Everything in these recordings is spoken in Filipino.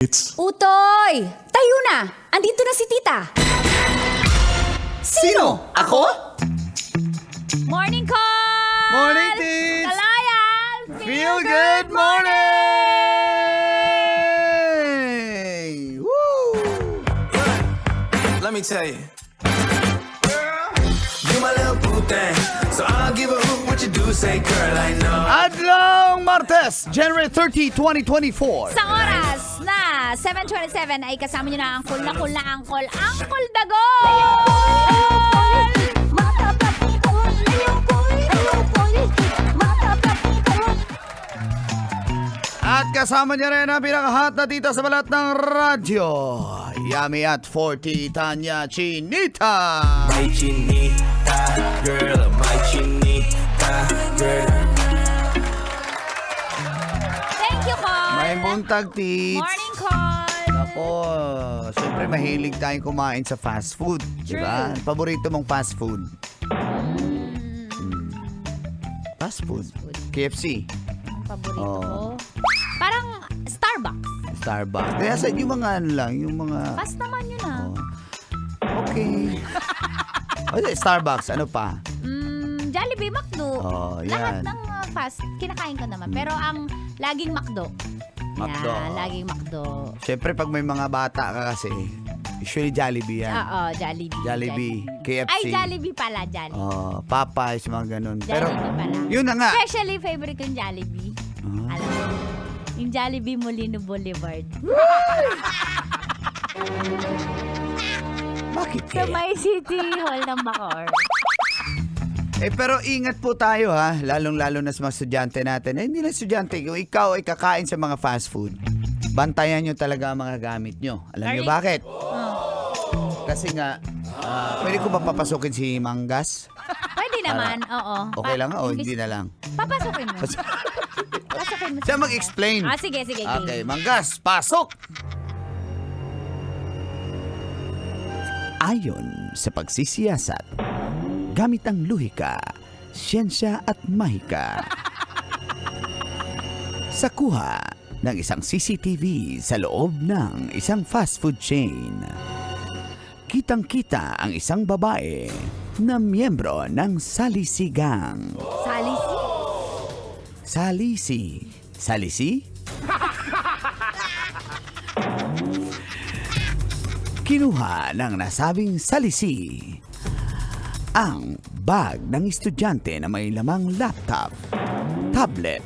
Utoy! Tayo na! Andito na si tita! Sino? Ako? Morning call! Morning, Tits! Kalayan! Feel good morning! Woo! Let me tell you. You my little boo thing, so I'll give a hoot what you do, say girl, I know. Adlong Martes, January 30, 2024. Sa oras na 7:27 ay kasama niyo na ang cool na Uncle Dagol! At kasama niya rin ang pinakahat na tita sa balat ng radyo. Yummy at 40, Tanya Chinita. My chinita, girl, my chinita, girl. Thank you, Call! May buntag, Tits. Morning call! Ako, siyempre mahilig tayong kumain sa fast food. True. Diba? Paborito mong fast food? Fast food? KFC? Paborito Oh. ko. Parang Starbucks. Starbucks? Kaya sa yung mga ano lang, yung mga... Fast naman yun ah. Oh. Okay. Okay, Starbucks, ano pa? Jollibee, McDo. Oh, Lahat yan. ng fast, kinakain ko naman. Pero ang laging McDo. McDo. Yan, laging McDo. Siyempre, pag may mga bata ka kasi, usually Jollibee yan. Oo, Jollibee. Jollibee, KFC. Ay, Jollibee pala, Jollibee. Oh, Popeyes, mga ganun. Pero, Jollibee pala. yun na nga. Especially favorite ko yung Jollibee. Alam mo, yung Jollibee Molino Boulevard. Bakit Sa kaya? may City Hall ng Bacoor. Pero ingat po tayo ha, lalong-lalo na sa mga estudyante natin. Hindi na estudyante, kung ikaw ay kakain sa mga fast food, bantayan nyo talaga ang mga gamit nyo. Alam nyo bakit? Kasi nga, pwede ko ba papasukin si Manggas? Pwede naman, oo. Okay lang o hindi na lang? Papasukin mo. Papasukin mo. Siya mag-explain. Sige. Okay, Manggas, pasok! Ayon sa pagsisiyasat, gamit ang luhika, siyensya at mahika. Sa kuha ng isang CCTV sa loob ng isang fast food chain, kitang-kita ang isang babae na miyembro ng Salisigang. Salisi? Salisi. Salisi? Kinuha ng nasabing salisi ang bag ng estudyante na may lamang laptop, tablet,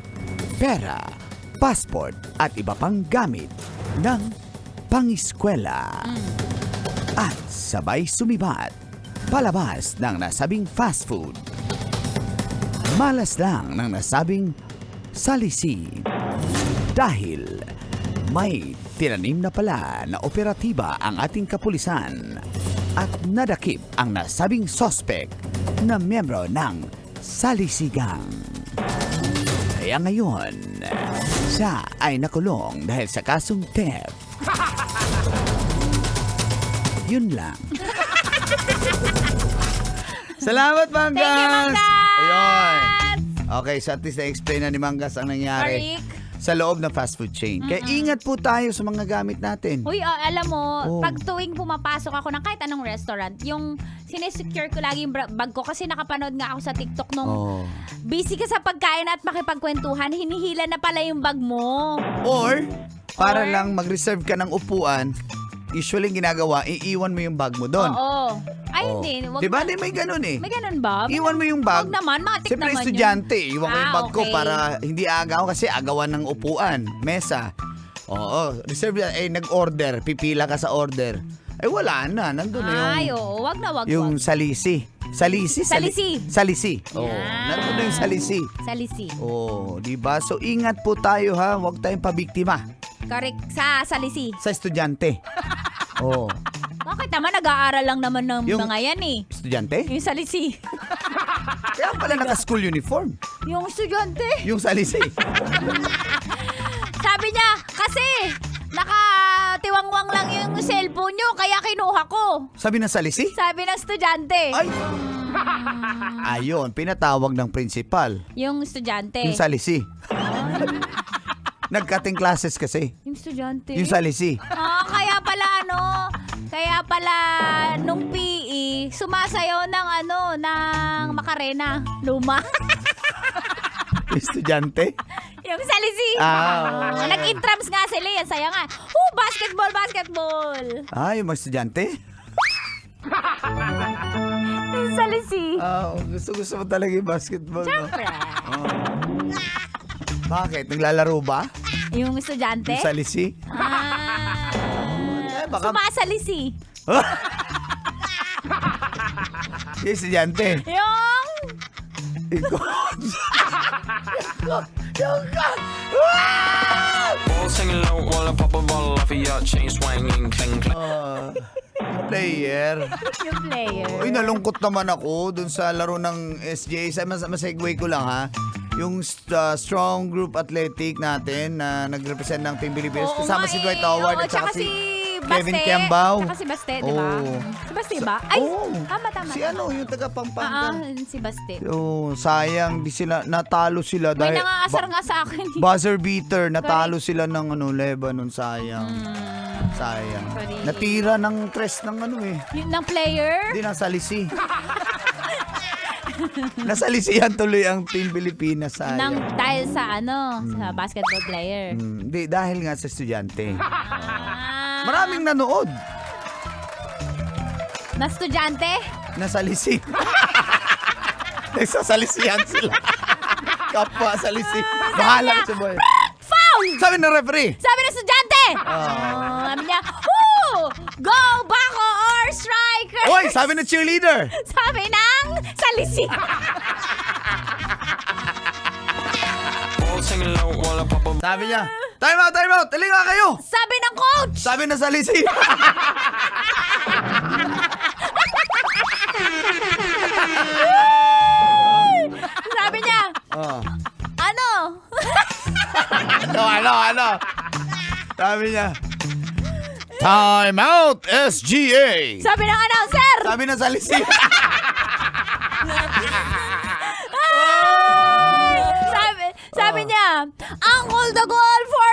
pera, passport at iba pang gamit ng pangiskwela. At sabay sumibat palabas ng nasabing fast food. Malas lang ng nasabing salisi dahil may tinanim na pala na operatiba ang ating kapulisan at nadakip ang nasabing sospek na miyembro ng Salisigang. Kaya ngayon, siya ay nakulong dahil sa kasong theft. Yun lang. Salamat, Manggas! Thank you, Manggas! Ayun. Okay, so at least na-explain na ni Manggas ang nangyari Arik. sa loob ng fast food chain. Kaya ingat po tayo sa mga gamit natin. Uy, alam mo, Oh. pag tuwing pumapasok ako ng kahit anong restaurant, yung sinesecure ko lagi yung bag ko kasi nakapanood nga ako sa TikTok nung Oh. busy ka sa pagkain at makipagkwentuhan, hinihila na pala yung bag mo. Or, para Or- lang mag-reserve ka ng upuan, usually ginagawa, iiwan mo yung bag mo doon. Oo. Ay, Oh. hindi. Wag Diba? na- Di, may ganun eh. May ganun ba? Iwan mo yung bag. Wag naman, matik Siyempre, naman estudyante. yun. Iwan ko yung bag ko okay. para hindi agaw kasi agawan ng upuan, mesa. Oo, reserve yan. Nag-order, pipila ka sa order. Wala na. Nandun na Ay, yung, oo. Wag na, wag. yung salisi. Salisi? Salisi. Salisi. Oo, Yan. nandun na yung salisi. Salisi. Oo, di ba? So, ingat po tayo ha. Huwag tayong pabiktima Correct. Sa salisi. sa estudyante. Oo. Bakit naman? Nag-aaral lang naman ng Yung- mga yan eh. Estudyante? Yung salisi. Kaya pala naka-school uniform. Yung estudyante. Yung salisi. Sabi niya, kasi nakatiwangwang lang yung cellphone nyo, kaya kinuha ko. Sabi ng salisi? Sabi ng estudyante. Ay! Ayun, pinatawag ng principal. Yung estudyante. Yung salisi. Nag-cutting classes kasi. Yung estudyante. Yung sa Lisi. Kaya pala nung PE, sumasayaw ng Macarena. Luma. Yung estudyante. Yung sa Lisi. Nag-intrams nga sila. Yan, saya nga. Basketball. Yung mga estudyante? Yung sa Lisi. Gusto mo talaga yung basketball. Siyempre. Bakit? Naglalaro ba? Yung estudyante? Yung sa Lisi? Baka... Sumasalisi. Yung estudyante. Yung... Ball singing low while I pop a ball off of your chain swinging, clang clang. Yung player. Yung player. Uy, nalungkot naman ako dun sa laro ng SJ. Masegway ko lang ha. Yung strong group athletic natin na nag-represent ng Team Pilipinas. Oo Kasama nga si Dwight eh. Howard Oo, at saka si Kevin Baste. Kiambao. Tsaka si Baste, di ba? Oo. Si Baste ba? Ay, tama. Si yung taga Pampanga. Si Baste. Sayang, natalo sila May dahil nangaasar nga sa akin. buzzer beater, natalo sila ng Lebanon, sayang. Sayang. Sorry. Natira ng tres ng Yung ng player? Hindi, nasa Lisi. Nasa Lisihan tuloy ang Team Pilipinas, sayang. Dahil sa sa basketball player. Hindi, dahil nga sa estudyante. Maraming nanood. Na estudyante? Nasa Lisi. Nagsasalisihan sila. Kapwa sa Lisi. Bahala sa boy. Foul! Sabi ng referee. Sabi ng estudyante! Sabi niya, go, bako, or striker! Oy, sabi ng cheerleader. Sabi ng salisi. Ball singing low while I pop a Sabi niya, time out. Talinga kayo. Sabi ng coach! Sabi na sa Lisi. Sabi niya, ano? Ano? Sabi niya, time out, SGA. Sabi ng announcer! Sabi na sa Lisi. Sabi niya, Uncle the goal for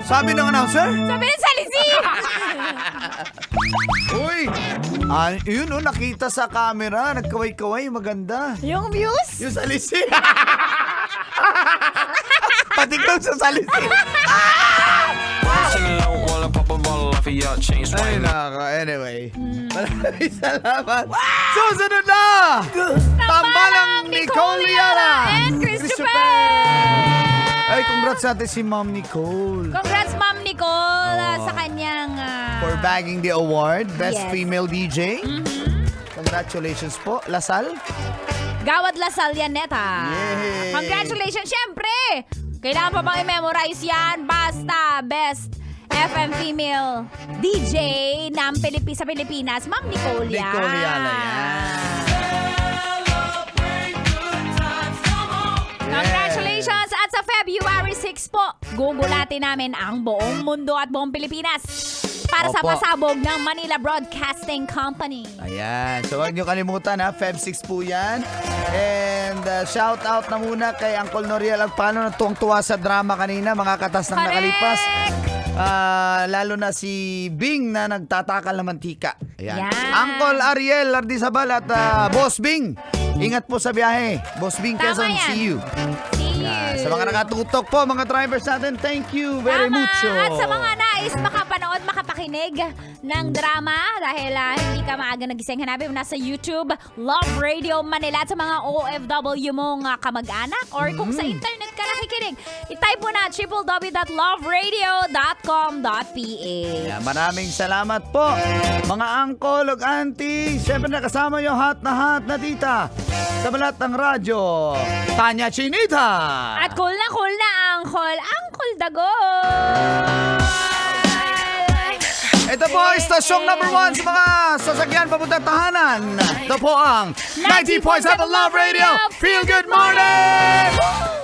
3! Sabi ng announcer. Sabi ng salisi! Uy, yun nakita sa camera, nagkaway-kaway, maganda. Yung views? Yung sa Lisi. Patiglang sa Salisi. singing low while I pop a ball off of your chain Ay, swinging. naka. Anyway. Maraming salamat. Susunod na! Tambalang Nicole Liara and Christopher! Ay, congrats natin si Ma'am Nicole. Congrats, Ma'am Nicole, sa kanyang... For bagging the award, Best Yes. Female DJ. Congratulations po, Lasal. Gawad Lasal Yaneta. Yay! Congratulations, syempre! Kailangan pa bang i-memorize yan? Basta, Best FM Female DJ ng sa Pilipinas, Ma'am Nicole yan. Nicole Liara yan. Congratulations! At sa February 6 po, gugulatin namin ang buong mundo at buong Pilipinas para sa Opo. pasabog ng Manila Broadcasting Company. Ayan. So, huwag niyo kalimutan ha. Feb 6 po yan. And shout out na muna kay Uncle Noriel Agpano na tuwang-tuwa sa drama kanina. Mga katas ng Correct! nakalipas. Lalo na si Bing na nagtatakal ng mantika. Ayan. Yan. Uncle Ariel Lardizabal at Boss Bing. Ingat po sa biyahe. Boss Bing Tama Quezon, yan. see you. See you! Sa mga nakatutok po, mga drivers natin, thank you very Tama. mucho. At sa mga nais makapanood, makapakinig ng drama dahil hindi ka maaga nagising, hanapin mo na sa YouTube, Love Radio Manila. At sa mga OFW mong kamag-anak or kung sa internet ka nakikinig, itype mo na www.loveradio.com.ph. Ayan, maraming salamat po, mga uncle ug auntie. Siyempre nakasama yung hot na tita sa balat ng radyo, Tanya Chinita. At cool na Uncle Dago. Ito po ang stasyong number 1 sa mga sasakyan papuntang tahanan. Ito po ang 90.7 Love Radio. Feel good morning!